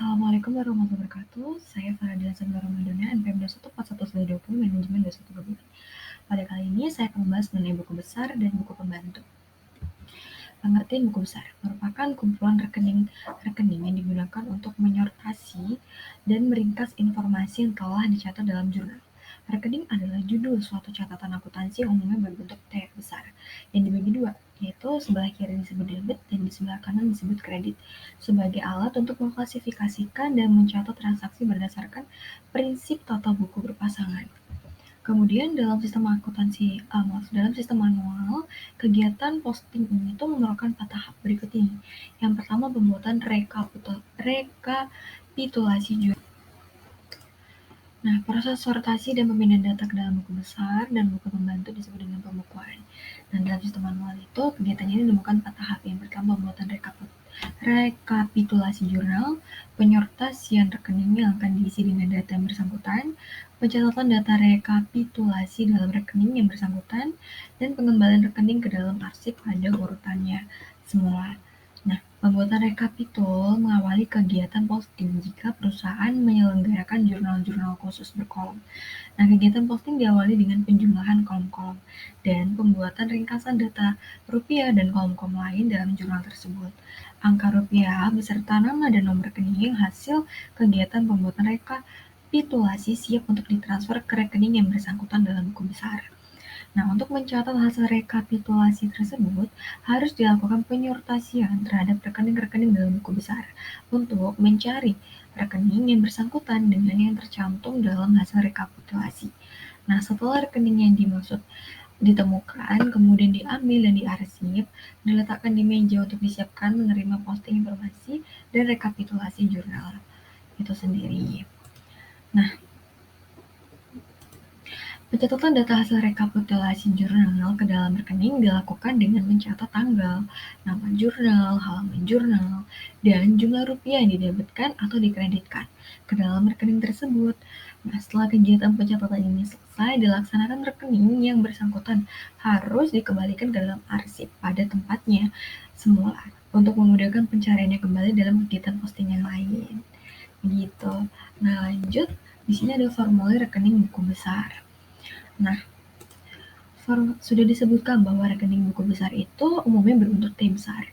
Assalamualaikum warahmatullahi wabarakatuh. Saya Faradilah Sabila Ramadana, NPM 214120, Manajemen 21 Gabungan. Pada kali ini saya akan membahas mengenai buku besar dan buku pembantu. Pengertian buku besar merupakan kumpulan rekening yang digunakan untuk menyortasi dan meringkas informasi yang telah dicatat dalam jurnal. Rekening adalah judul suatu catatan akuntansi yang umumnya berbentuk T besar, yang dibagi dua, yaitu sebelah kiri disebut debit dan di sebelah kanan disebut kredit, sebagai alat untuk mengklasifikasikan dan mencatat transaksi berdasarkan prinsip tata buku berpasangan. Kemudian dalam sistem manual, kegiatan posting ini tuh memerlukan 4 tahap berikut ini. Yang pertama, pembuatan rekapitulasi jurnal. Nah, proses sortasi dan pemindahan data ke dalam buku besar dan buku pembantu disebut dengan pembukuan. Dan dalam sistem manual itu, kegiatannya ini menemukan 4 tahap. Yang pertama, pembuatan rekapitulasi jurnal, penyortasian rekening yang akan diisi dengan data yang bersangkutan, pencatatan data rekapitulasi dalam rekening yang bersangkutan, dan pengembalian rekening ke dalam arsip pada urutannya semula. Nah, pembuatan rekapitul mengawali kegiatan posting jika perusahaan menyelenggarakan jurnal-jurnal khusus berkolom. Nah, kegiatan posting diawali dengan penjumlahan kolom-kolom dan pembuatan ringkasan data rupiah dan kolom-kolom lain dalam jurnal tersebut. Angka rupiah beserta nama dan nomor rekening hasil kegiatan pembuatan rekapitulasi siap untuk ditransfer ke rekening yang bersangkutan dalam buku besar. Nah, untuk mencatat hasil rekapitulasi tersebut, harus dilakukan penyortasian terhadap rekening-rekening dalam buku besar untuk mencari rekening yang bersangkutan dengan yang tercantum dalam hasil rekapitulasi. Nah, setelah rekening yang dimaksud ditemukan, kemudian diambil dan diarsip, diletakkan di meja untuk disiapkan menerima posting informasi dan rekapitulasi jurnal itu sendiri. Nah, pencatatan data hasil rekapitulasi jurnal ke dalam rekening dilakukan dengan mencatat tanggal, nama jurnal, halaman jurnal, dan jumlah rupiah yang didebitkan atau dikreditkan ke dalam rekening tersebut. Nah, setelah kegiatan pencatatan ini selesai, dilaksanakan rekening yang bersangkutan harus dikembalikan ke dalam arsip pada tempatnya semula untuk memudahkan pencariannya kembali dalam kegiatan posting yang lain. Gitu. Nah, lanjut. Di sini ada formulir rekening buku besar. Nah, sudah disebutkan bahwa rekening buku besar itu umumnya berbentuk T besar,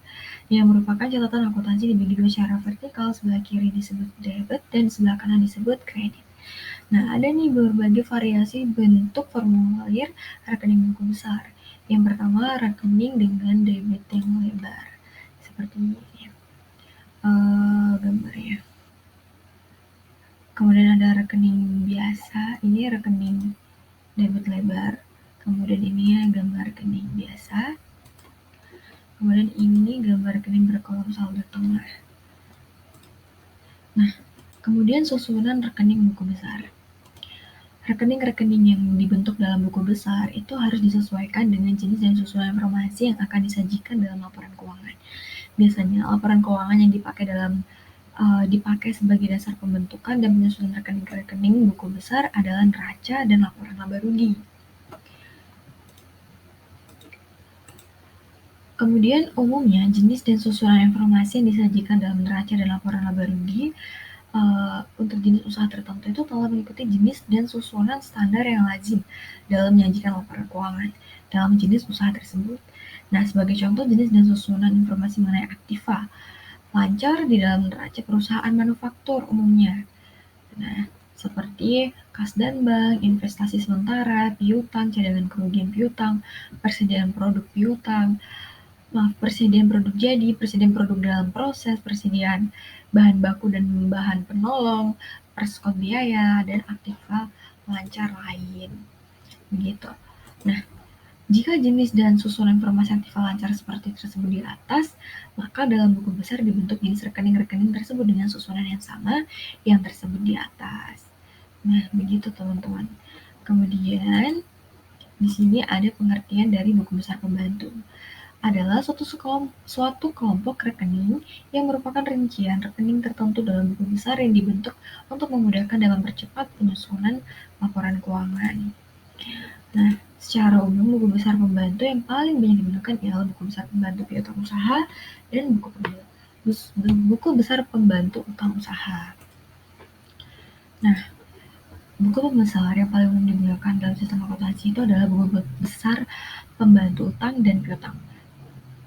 yang merupakan catatan akuntansi dibagi dua secara vertikal, sebelah kiri disebut debit dan sebelah kanan disebut kredit. Nah, ada nih berbagai variasi bentuk formulir rekening buku besar. Yang pertama, rekening dengan debit yang lebar, seperti ini. Gambarnya. Kemudian ada rekening biasa, ini rekening debit lebar. Kemudian ini gambar rekening biasa. Kemudian ini gambar rekening berkolom saldo tengah. Nah, kemudian susunan rekening buku besar. Rekening-rekening yang dibentuk dalam buku besar itu harus disesuaikan dengan jenis dan susunan informasi yang akan disajikan dalam laporan keuangan. Biasanya laporan keuangan yang dipakai sebagai dasar pembentukan dan penyusunan rekening-rekening buku besar adalah neraca dan laporan laba rugi. Kemudian, umumnya jenis dan susunan informasi yang disajikan dalam neraca dan laporan laba rugi untuk jenis usaha tertentu itu telah mengikuti jenis dan susunan standar yang lazim dalam menyajikan laporan keuangan dalam jenis usaha tersebut. Nah, sebagai contoh, jenis dan susunan informasi mengenai aktiva lancar di dalam neraca perusahaan manufaktur umumnya. Nah, seperti kas dan bank, investasi sementara, piutang, cadangan kerugian piutang, persediaan produk piutang, persediaan produk jadi, persediaan produk dalam proses, persediaan bahan baku dan bahan penolong, perskot biaya, dan aktiva lancar lain. Begitu. Nah, jika jenis dan susunan informasi aktiva lancar seperti tersebut di atas, maka dalam buku besar dibentuk jenis rekening-rekening tersebut dengan susunan yang sama yang tersebut di atas. Nah, begitu teman-teman. Kemudian, di sini ada pengertian dari buku besar pembantu. Adalah suatu kelompok rekening yang merupakan rincian rekening tertentu dalam buku besar yang dibentuk untuk memudahkan dan mempercepat penyusunan laporan keuangan. Nah, secara umum buku besar pembantu yang paling banyak digunakan ialah buku besar pembantu piutang usaha dan buku buku besar pembantu utang usaha. Nah, buku pembesar yang paling umum digunakan dalam sistem akuntansi itu adalah buku besar pembantu utang dan piutang.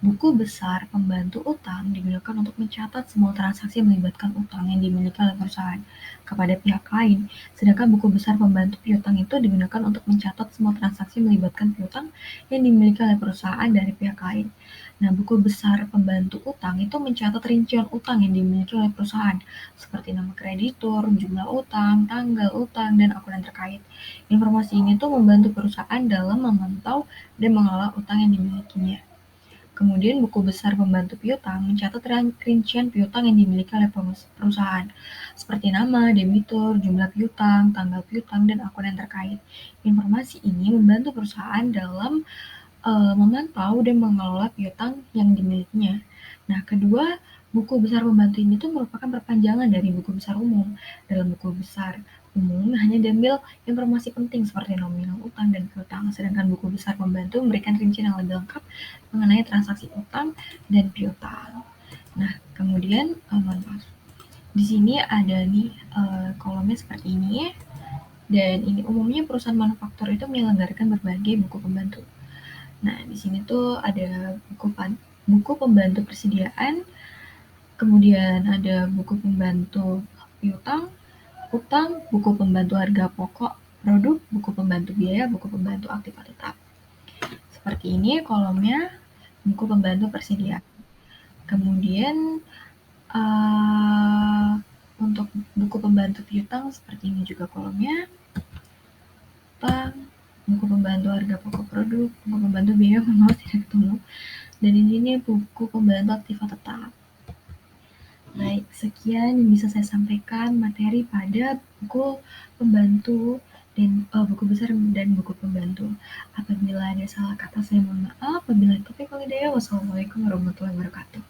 Buku besar pembantu utang digunakan untuk mencatat semua transaksi yang melibatkan utang yang dimiliki oleh perusahaan kepada pihak lain, sedangkan buku besar pembantu piutang itu digunakan untuk mencatat semua transaksi yang melibatkan piutang yang dimiliki oleh perusahaan dari pihak lain. Nah, buku besar pembantu utang itu mencatat rincian utang yang dimiliki oleh perusahaan, seperti nama kreditur, jumlah utang, tanggal utang, dan akunan terkait. Informasi ini tuh membantu perusahaan dalam memantau dan mengelola utang yang dimilikinya. Kemudian buku besar pembantu piutang mencatat rincian piutang yang dimiliki oleh perusahaan, seperti nama, debitur, jumlah piutang, tanggal piutang, dan akun yang terkait. Informasi ini membantu perusahaan dalam memantau dan mengelola piutang yang dimilikinya. Nah, kedua, buku besar pembantu ini tuh merupakan perpanjangan dari buku besar umum. Dalam buku besar umum hanya diambil informasi penting seperti nominal utang dan piutang, sedangkan buku besar pembantu memberikan rincian yang lebih lengkap mengenai transaksi utang dan piutang. Nah, kemudian di sini ada nih kolomnya seperti ini ya. Dan ini umumnya perusahaan manufaktur itu menyelenggarakan berbagai buku pembantu. Nah, di sini tuh ada buku pembantu persediaan, kemudian ada buku pembantu piutang, utang, buku pembantu harga pokok produk, buku pembantu biaya, buku pembantu aktiva tetap. Seperti ini kolomnya buku pembantu persediaan. Kemudian untuk buku pembantu piutang seperti ini juga kolomnya. Buku pembantu harga pokok produk, buku pembantu biaya memang tidak ketemu. Dan ini buku pembantu aktiva tetap. Baik, sekian yang bisa saya sampaikan materi pada buku pembantu dan buku besar dan buku pembantu. Apabila ada salah kata saya mohon maaf. Wabillahi taufiq wal hidayah. Wassalamualaikum warahmatullahi wabarakatuh.